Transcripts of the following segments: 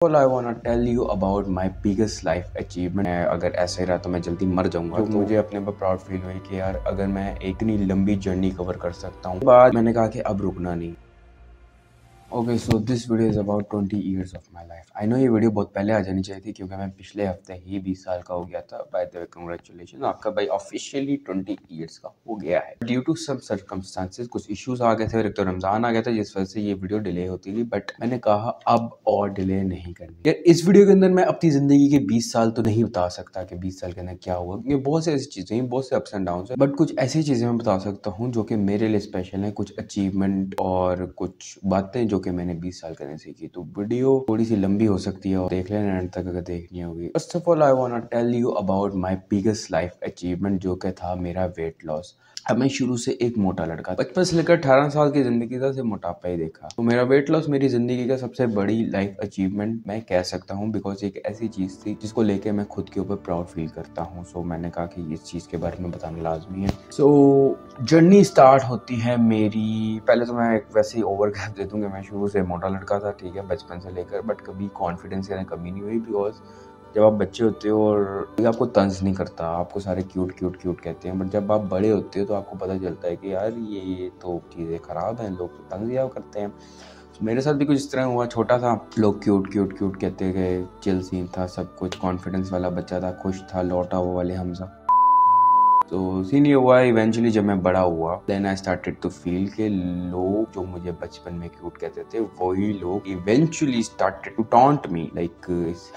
All I wanna tell you about my biggest life achievement है। अगर ऐसे ही रहा तो मैं जल्दी मर जाऊंगा। तो मुझे अपने पर प्राउड फील हुई कि यार अगर मैं इतनी लंबी जर्नी कवर कर सकता हूँ। बाद मैंने कहा कि अब रुकना नहीं। Okay so this video is about 20 years of my life. I know ये वीडियो बहुत पहले आ जानी चाहिए थी क्योंकि मैं पिछले हफ्ते ही 20 साल का हो गया था। बाय द वे कंग्रेचुलेशन, आपका भाई ऑफिशियली 20 ईयर्स का हो गया है। ड्यू टू सम सर्कमस्टांसेस कुछ इश्यूज आ गए थे, एक तो रमजान आ गया था जिस वजह से ये वीडियो डिले होती थी, बट मैंने कहा अब और डिले नहीं करनी। यार इस वीडियो के अंदर मैं अपनी जिंदगी के 20 साल तो नहीं बता सकता कि 20 साल के अंदर क्या हुआ, क्योंकि बहुत सी ऐसी चीजें हैं, बहुत से अप्स एंड डाउन है, बट कुछ ऐसी चीजें मैं बता सकता हूँ जो कि मेरे लिए स्पेशल है। कुछ अचीवमेंट और कुछ बातें जो कि मैंने 20 साल करने सीखी। तो वीडियो थोड़ी सी लंबी हो सकती है और देख लेना एंड तक अगर देखनी होगी। First of all I want to tell you about my biggest life achievement जो कि था मेरा वेट लॉस। अब मैं शुरू से एक मोटा लड़का, बचपन से लेकर 18 साल की जिंदगी का सिर्फ मोटापा ही देखा। तो मेरा वेट लॉस मेरी जिंदगी का सबसे बड़ी लाइफ अचीवमेंट मैं कह सकता हूँ, बिकॉज एक ऐसी चीज थी जिसको लेके मैं खुद के ऊपर प्राउड फील करता हूँ। सो मैंने कहा कि इस चीज के बारे में बताना लाजमी है। सो जर्नी स्टार्ट होती है मेरी, पहले तो मैं एक वैसे ही ओवर कैप दे दूंगा, मैं शुरू से मोटा लड़का था, ठीक है, बचपन से लेकर, बट कभी कॉन्फिडेंस की कमी नहीं हुई। बिकॉज जब आप बच्चे होते हो और कोई आपको तंज नहीं करता, आपको सारे क्यूट क्यूट क्यूट कहते हैं, बट जब आप बड़े होते हो तो आपको पता चलता है कि यार ये तो चीज़ें ख़राब हैं, लोग तो तंज या करते हैं। तो मेरे साथ भी कुछ इस तरह हुआ, छोटा था, लोग क्यूट क्यूट क्यूट कहते गए, चिल सीन था, सब कुछ, कॉन्फिडेंस वाला बच्चा था, खुश था, लौटा वो वाले हमजा। तो सीन ये हुआ इवेंचुअली जब मैं बड़ा हुआ, then I started to feel के लोग जो मुझे बचपन में क्यूट कहते थे वही लोग eventually started to taunt me, like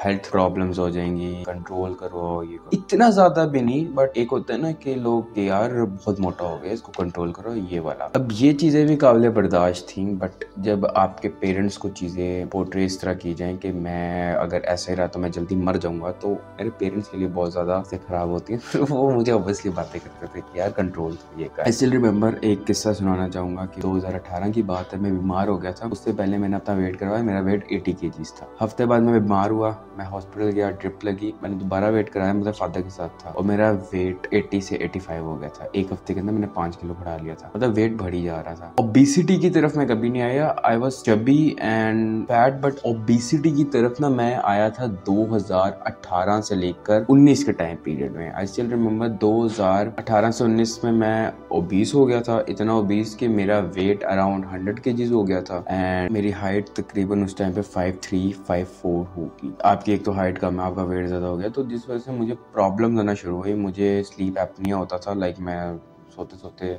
health problems हो जाएंगी, कंट्रोल करो, ये करो। इतना ज्यादा भी नहीं, बट एक होता है ना कि लोग कि यार बहुत मोटा हो गया, इसको कंट्रोल करो, ये वाला। अब ये चीजें भी काबिल बर्दाश्त थी, बट जब आपके पेरेंट्स को चीजें पोर्ट्रे इस तरह की जाए कि मैं अगर ऐसे रहा तो मैं जल्दी मर जाऊंगा, तो मेरे पेरेंट्स के लिए बहुत ज्यादा खराब होती है। वो मुझे ऑब्वियसली बातें करते थे कि यार कंट्रोल ये कर। आई स्टिल रिमेंबर, एक किस्सा सुनाना चाहूंगा कि 2018 की बात है, मैं बीमार हो गया था। उससे पहले मैंने अपना वेट करवाया, मेरा वेट 80 kg था। हफ्ते बाद मैं बीमार हुआ, मैं हॉस्पिटल गया, ड्रिप लगी, मैंने दोबारा वेट कराया, मतलब फादर के साथ था, और मेरा वेट 80 से 85 हो गया था। एक हफ्ते के अंदर मैंने 5 किलो बढ़ा लिया था, मतलब वेट बढ़ ही जा रहा था। ओबेसिटी की तरफ मैं कभी नहीं आया, I was chubby and fat, but obesity की तरफ ना मैं आया था 2018 से लेकर 19 के टाइम पीरियड में। आई स्टिल रिमेंबर 2018 से 19 में मैं ओबीस हो गया था, इतना ओबीस कि मेरा वेट अराउंड 100 kg हो गया था, एंड मेरी हाइट तकरीबन उस टाइम पे 5'3", 5'4" होगी। आपकी एक तो हाइट कम है, आपका वेट ज्यादा हो गया, तो जिस वजह से मुझे प्रॉब्लम आना शुरू हुई। मुझे स्लीप एपनिया होता था, लाइक मैं सोते सोते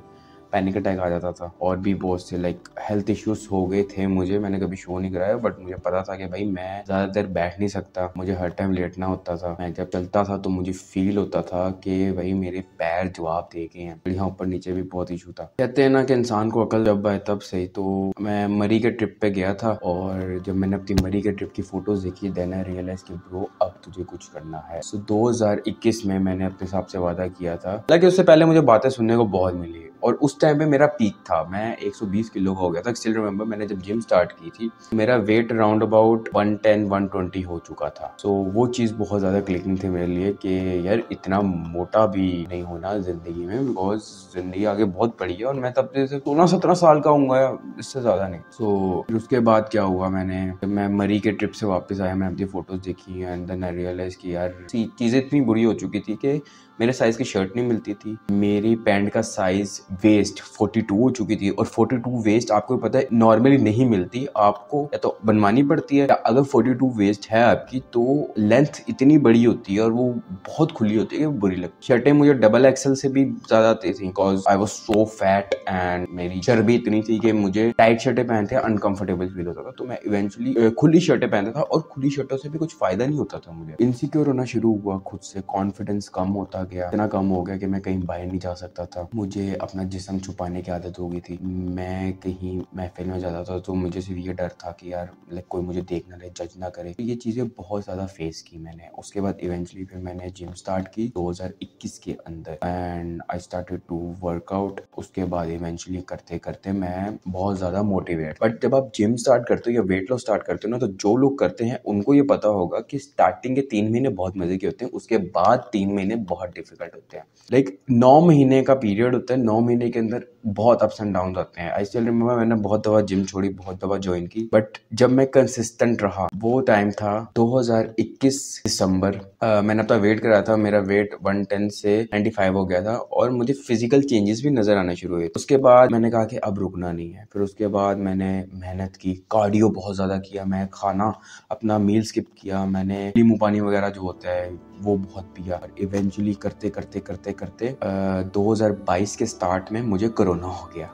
पैनिक अटैक आ जाता था, और भी बहुत से लाइक हेल्थ इश्यूज हो गए थे मुझे। मैंने कभी शो नहीं कराया, बट मुझे पता था कि भाई मैं ज्यादा देर बैठ नहीं सकता, मुझे हर टाइम लेटना होता था। मैं जब चलता था तो मुझे फील होता था कि भाई मेरे पैर जवाब दे गए हैं। यहाँ ऊपर नीचे भी बहुत इशू था। कहते हैं ना कि इंसान को अकल जब आए तब सही। तो मैं मरी के ट्रिप पे गया था, और जब मैंने अपनी मरी के ट्रिप की फोटोज देखी, देन आई रियलाइज कि ब्रो अब तुझे कुछ करना है। सो 2021 में मैंने अपने हिसाब से वादा किया था, हालांकि उससे पहले मुझे बातें सुनने को बहुत मिली, और उस टाइम पे मेरा पीक था, मैं 120 किलो का हो गया था। स्टिल रिमेंबर मैंने जब जिम स्टार्ट की थी मेरा वेट अराउंड अबाउट 110, 120 हो चुका था। सो वो चीज बहुत ज्यादा क्लिकिंग थी मेरे लिए कि यार इतना मोटा भी नहीं होना जिंदगी में, बिकॉज जिंदगी आगे बहुत बड़ी है, और मैं तब से 16-17 साल का हूँ, इससे ज्यादा नहीं। सो फिर उसके बाद क्या हुआ, जब मैं मरी के ट्रिप से वापस आया, मैंने अपनी फोटोज देखी, एंड देन आई रियलाइज कि यार चीजें इतनी बुरी हो चुकी थी कि मेरे साइज की शर्ट नहीं मिलती थी, मेरी पैंट का साइज वेस्ट 42 हो चुकी थी, और 42 वेस्ट आपको पता है नॉर्मली नहीं मिलती, आपको या तो बनवानी पड़ती है, या अगर 42 वेस्ट है आपकी तो लेंथ इतनी बड़ी होती है और वो बहुत खुली होती है कि बुरी लगती। शर्टें मुझे डबल एक्सल से भी ज्यादा आती थी, because I was so fat and मेरी चर्बी इतनी थी कि मुझे टाइट शर्टें पहनते अनकंफर्टेबल फील होता था। तो मैं इवेंचुअली खुली शर्टें पहनता था, और खुली शर्टों से भी कुछ फायदा नहीं होता था, मुझे इनसिक्योर होना शुरू हुआ खुद से, कॉन्फिडेंस कम होता गया, इतना कम हो गया कि मैं कहीं बाहर नहीं जा सकता था, मुझे अपना जिस्म छुपाने की आदत हो गई थी। मैं कहीं महफिल में जाता था तो मुझे सिर्फ ये डर था कि यार लाइक कोई मुझे देख ना ले, जज ना करे। तो ये चीजें बहुत ज्यादा फेस की मैंने। उसके बाद इवेंचुअली फिर मैंने जिम स्टार्ट की 2021 के अंदर, and I started to work out. उसके बाद इवेंचुअली करते करते मैं बहुत ज्यादा मोटिवेट। बट जब आप जिम स्टार्ट करते हो या वेट लॉस स्टार्ट करते हो ना, तो जो लोग करते हैं उनको ये पता होगा कि स्टार्टिंग के 3 महीने बहुत मजे के होते हैं, उसके बाद 3 महीने बहुत डिफिकल्ट होते हैं। लाइक 9 महीने का पीरियड होता है, 9 महीने के अंदर बहुत अप्स एंड डाउन आते हैं। आई स्टिल रिमेंबर मैंने बहुत दफा जिम छोड़ी, बहुत दफा ज्वाइन की, बट जब मैं कंसिस्टेंट रहा वो टाइम था 2021 दिसंबर। मैंने अपना वेट कराया था, मेरा वेट 110 से 95 हो गया था और मुझे फिजिकल चेंजेस भी नजर आने शुरू हुए। उसके बाद मैंने कहा कि अब रुकना नहीं है। फिर उसके बाद मैंने मेहनत की, कार्डियो बहुत ज्यादा किया, मैं खाना अपना मील स्किप किया, मैंने नींबू पानी वगैरह जो होता है वो बहुत पिया। इवेंचुअली करते करते करते करते 2022 के स्टार्ट में मुझे कोरोना हो गया।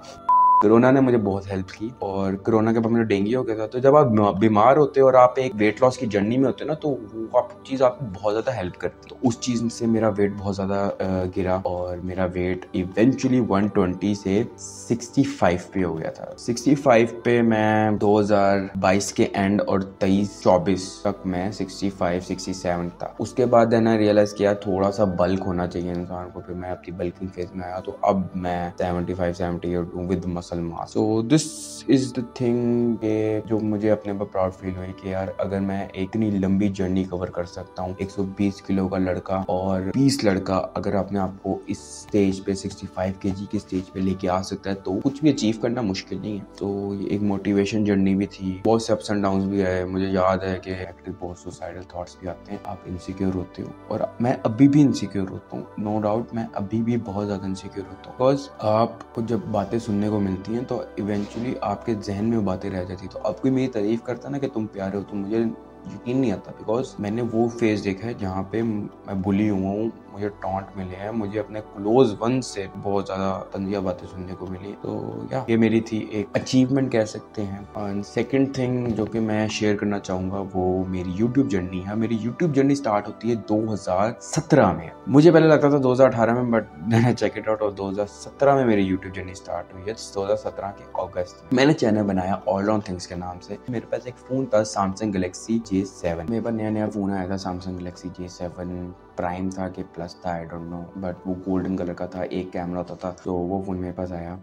कोरोना ने मुझे बहुत हेल्प की और कोरोना के बाद मुझे डेंगू हो गया था। तो जब आप बीमार होते हो और आप एक वेट लॉस की जर्नी में होते हो ना, तो वो आप चीज़ आपको बहुत ज़्यादा हेल्प करती है। तो उस चीज़ से मेरा वेट बहुत ज़्यादा गिरा और मेरा वेट इवेंचुअली 120 से 65 पे हो गया था। 65 पे मैं 2022 के एंड और 23-24 तक मैं 65-67 था। उसके बाद मैंने रियलाइज किया थोड़ा सा बल्क होना चाहिए इंसान को। फिर मैं अपनी बल्किंग फेज में आया, तो अब मैं 75-78 हूँ with muscle mass. So this is the thing जो मुझे अपने पर प्राउड फील हुई कि यार अगर मैं इतनी लंबी जर्नी कवर कर सकता हूँ, 120 किलो का लड़का और 20 लड़का अगर अपने आप को इस स्टेज पे 65 kg की स्टेज पे लेके आ सकता है, तो कुछ भी अचीव करना मुश्किल नहीं है। तो ये एक मोटिवेशन जर्नी भी थी, बहुत से अप्स एंड डाउन्स भी आए। मुझे याद है कि एक्चुअली बहुत सुसाइडल थॉट्स भी आते हैं, आप इनसिक्योर होते हो और मैं अभी भी इनसिक्योर होता हूँ। नो डाउट मैं अभी भी बहुत ज्यादा इनसिक्योर होता हूँ, बिकॉज आपको जब बातें सुनने को मिलती हैं तो इवेंचुअली आपके जहन में बातें रह जाती। तो अब कोई मेरी तारीफ करता ना कि तुम प्यारे हो, तो मुझे यकीन नहीं आता, बिकॉज मैंने वो फेज देखा है जहाँ पे मैं बुली हुआ हूँ, मुझे टॉन्ट मिले हैं, मुझे अपने क्लोज वन से बहुत ज्यादा तंजिया बातें सुनने को मिली। तो या ये मेरी थी एक अचीवमेंट कह सकते हैं। और सेकंड थिंग जो कि मैं शेयर करना चाहूंगा वो मेरी यूट्यूब जर्नी है। मेरी यूट्यूब जर्नी स्टार्ट होती है 2017 में। मुझे पहले लगता था 2018 में, बट मैंने चेक इट आउट और 2017 में मेरी यूट्यूब जर्नी स्टार्ट हुई है। 2017 के अगस्त मैंने चैनल बनाया ऑल ऑन थिंग्स के नाम से। मेरे पास एक फोन था सैमसंग गैलेक्सी J7। मेरे पास नया नया फोन आया था सैमसंग गैलेक्सी J7 प्राइम था कि प्लस था, आई डोंट नो, बट वो गोल्डन कलर का था, एक कैमरा होता था। तो वो फोन मेरे पास आया।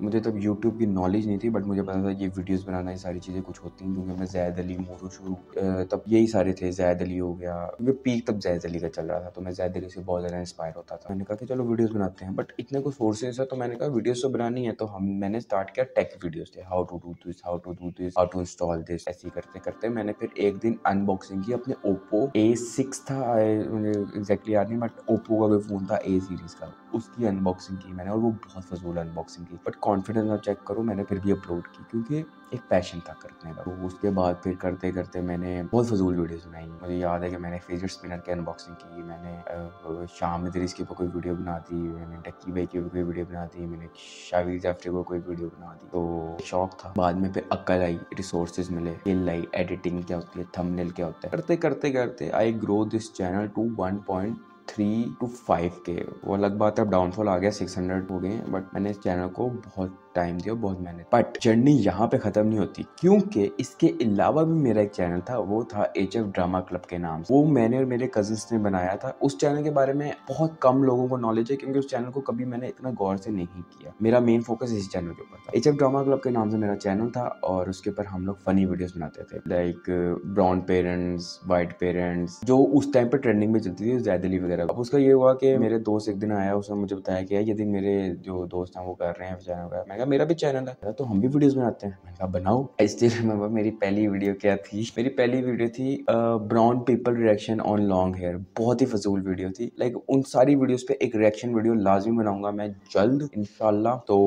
मुझे तब यूट्यूब की नॉलेज नहीं थी, बट मुझे पता था ये वीडियोस बनाना, ये सारी चीजें कुछ होती हैं, क्योंकि मैं ज़ैद अली, मोरू शुरू तब यही सारे थे। ज़ैद अली हो गया, क्योंकि पीक तब ज़ैद अली का चल रहा था, तो मैं ज़ैद अली से बहुत ज़्यादा इंस्पायर होता था। मैंने कहा कि चलो वीडियोस बनाते हैं, बट इतने कुछ सोर्सेज है, तो मैंने कहा वीडियोस तो बनानी है। तो मैंने स्टार्ट किया टेक वीडियोस थे, how to do this, how to install this. ऐसे करते करते मैंने फिर एक दिन अनबॉक्सिंग की अपने ओप्पो A6 था, मुझे एग्जैक्टली याद नहीं, बट ओप्पो का कोई फोन था A सीरीज का, उसकी अनबॉक्सिंग की मैंने, और वो बहुत फजूल अनबॉक्सिंग की, बट कॉन्फिडेंस आप चेक करो, मैंने फिर भी अपलोड की क्योंकि एक पैशन था करने का। तो उसके बाद फिर करते करते मैंने बहुत फजूल वीडियोस बनाई। मुझे याद है कि मैंने फिजेट स्पिनर की अनबॉक्सिंग की, मैंने शाम इदरीस के ऊपर कोई वीडियो बना दी, मैंने डक्की भाई के ऊपर कोई वीडियो बना दी, मैंने शावीर जाफरी को कोई वीडियो बना दी। तो शौक था। बाद में फिर अक्ल आई, रिसोर्सेज मिले, स्किल आई, एडिटिंग क्या होती है, थंबनेल क्या होता है, करते करते करते I grow this channel to 1.3 to 5 के। वो अलग बात है, अब डाउनफॉल आ गया, 600 हो गए, बट मैंने इस चैनल को बहुत टाइम दिया, बहुत मेहनत। बट जर्नी यहाँ पे खत्म नहीं होती, क्योंकि इसके अलावा भी मेरा एक चैनल था, वो था HF ड्रामा क्लब के नाम से। वो मैंने और मेरे कजिन्स ने बनाया था। उस चैनल के बारे में बहुत कम लोगों को नॉलेज है, क्योंकि उस चैनल को कभी मैंने इतना गौर से नहीं किया। मेरा मेन फोकस इस चैनल के ऊपर था। HF ड्रामा क्लब के नाम से मेरा चैनल था और उसके ऊपर हम लोग फनी वीडियोस बनाते थे, like brown parents, white parents, जो उस टाइम पे ट्रेंडिंग में चलती थी, ज़ैद अली वगैरह। अब उसका ये हुआ कि मेरे दोस्त एक दिन आया, उसने मुझे बताया कि यदि मेरे जो दोस्त हैं वो कर रहे हैं चैनल का, मैं कहा मेरा भी चैनल है, तो हम भी वीडियोस बनाते हैं। मैंने कहा बनाओ। आई स्टिल रिमेंबर मेरी पहली वीडियो क्या थी। मेरी पहली वीडियो थी brown people reaction on long hair. बहुत ही फजूल वीडियो थी। लाइक उन सारी वीडियोस पे एक रिएक्शन वीडियो लाजमी बनाऊंगा मैं जल्द इंशाल्लाह। तो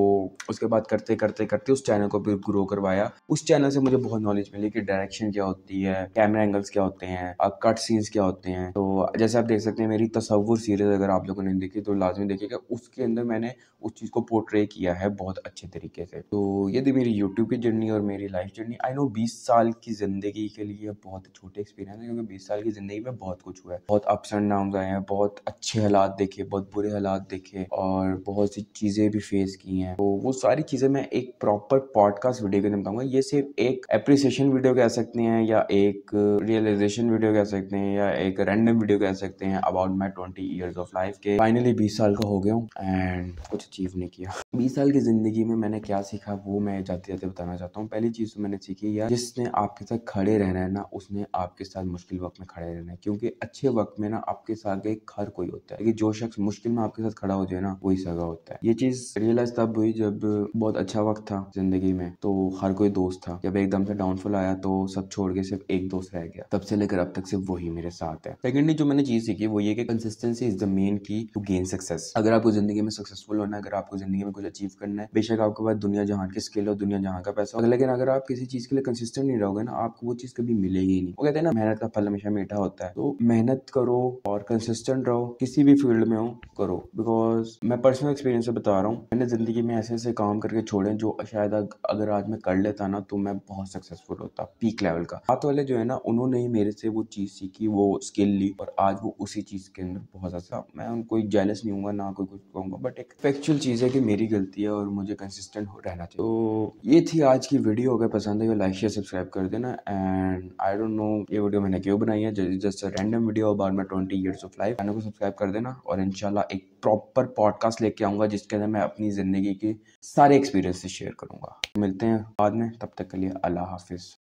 उसके बाद करते करते करते उस चैनल को भी ग्रो करवाया। उस चैनल से मुझे बहुत नॉलेज मिली कि डायरेक्शन क्या होती है, कैमरा एंगल्स क्या होते हैं, कट सीन्स क्या होते हैं। तो जैसे आप देख सकते हैं मेरी तसव्वुर सीरीज अगर आप लोगों ने देखी तो लाजमी देखिएगा, उसके अंदर मैंने उस चीज को पोर्ट्रे किया है बहुत अच्छे तरीके से। तो ये थी मेरी यूट्यूब की जर्नी और मेरी लाइफ जर्नी। आई नो 20 साल की जिंदगी के लिए बहुत छोटे एक्सपीरियंस है, क्योंकि 20 साल की जिंदगी में बहुत कुछ हुआ है, बहुत अप्स एंड डाउन आए हैं, बहुत अच्छे हालात देखे, बहुत बुरे हालात देखे, और बहुत सी चीजें भी फेस की हैं। तो वो सारी चीजें मैं एक प्रॉपर पॉडकास्ट वीडियो के अंदर बताऊंगा। ये सिर्फ एक एप्रिसिएशन वीडियो कह सकते हैं, या एक रियलाइजेशन वीडियो कह सकते हैं, या एक रैंडम वीडियो कह सकते हैं about my 20 years of life के। फाइनली 20 साल का हो गया हूँ एंड कुछ अचीव नहीं किया। 20 साल की जिंदगी में में मैंने क्या सीखा वो मैं जाते जाते बताना चाहता हूँ। पहली चीज तो मैंने सीखी यार, जिसने आपके साथ खड़े रहना है ना, उसने आपके साथ मुश्किल वक्त में खड़े रहना है, क्योंकि अच्छे वक्त में ना आपके साथ एक हर कोई होता है, लेकिन जो शख्स मुश्किल में आपके साथ खड़ा हो जाए ना, वही सगा होता है। ये चीज रियलाइज तब हुई जब बहुत अच्छा वक्त था जिंदगी में, तो हर कोई दोस्त था। जब एकदम से डाउनफॉल आया तो सब छोड़ के सिर्फ एक दोस्त रह गया। तब से लेकर अब तक सिर्फ वही मेरे साथ है। सेकेंडली जो मैंने चीज सीखी वो ये कि कंसिस्टेंसी इज द मेन की टू गेन सक्सेस। अगर आपको जिंदगी में सक्सेसफुल होना है, अगर आपको जिंदगी में कुछ अचीव करना है, बेशक आपके पास दुनिया जहां की स्किल हो, दुनिया जहां का पैसा हो, लेकिन अगर आप किसी चीज के लिए कंसिस्टेंट नहीं रहोगे ना, आपको वो चीज कभी मिलेगी नहीं। वो कहते हैं ना, मेहनत का फल हमेशा मीठा होता है। तो मेहनत करो और कंसिस्टेंट रहो, किसी भी फील्ड में हो करो। बिकॉज मैं पर्सनल एक्सपीरियंस से बता रहा हूँ, मैंने जिंदगी में ऐसे ऐसे काम करके छोड़े जो शायद अगर आज मैं कर लेता ना तो मैं बहुत सक्सेसफुल होता, पीक लेवल का। हाथ वाले जो है ना, उन्होंने ही मेरे से वो चीज सीखी, वो स्किल ली, और आज वो उसी चीज के अंदर बहुत ज्यादा। मैं उनको जेलस नहीं हूँ ना कोई कुछ कहूंगा, बट एक फैक्चुअल चीज है कि मेरी गलती है और मुझे कंसिस्टेंट रहना चाहिए। तो ये थी आज की वीडियो। अगर पसंद है तो लाइक शेयर सब्सक्राइब कर देना। एंड आई डोंट नो ये वीडियो मैंने क्यों बनाई है, just random video about my 20 years of life. Channel को सब्सक्राइब कर देना, और इंशाल्लाह एक प्रॉपर पॉडकास्ट लेके आऊंगा जिसके अंदर मैं अपनी जिंदगी के सारे एक्सपीरियंसेस शेयर करूंगा। मिलते हैं बाद में, तब तक के लिए अल्लाह हाफिज।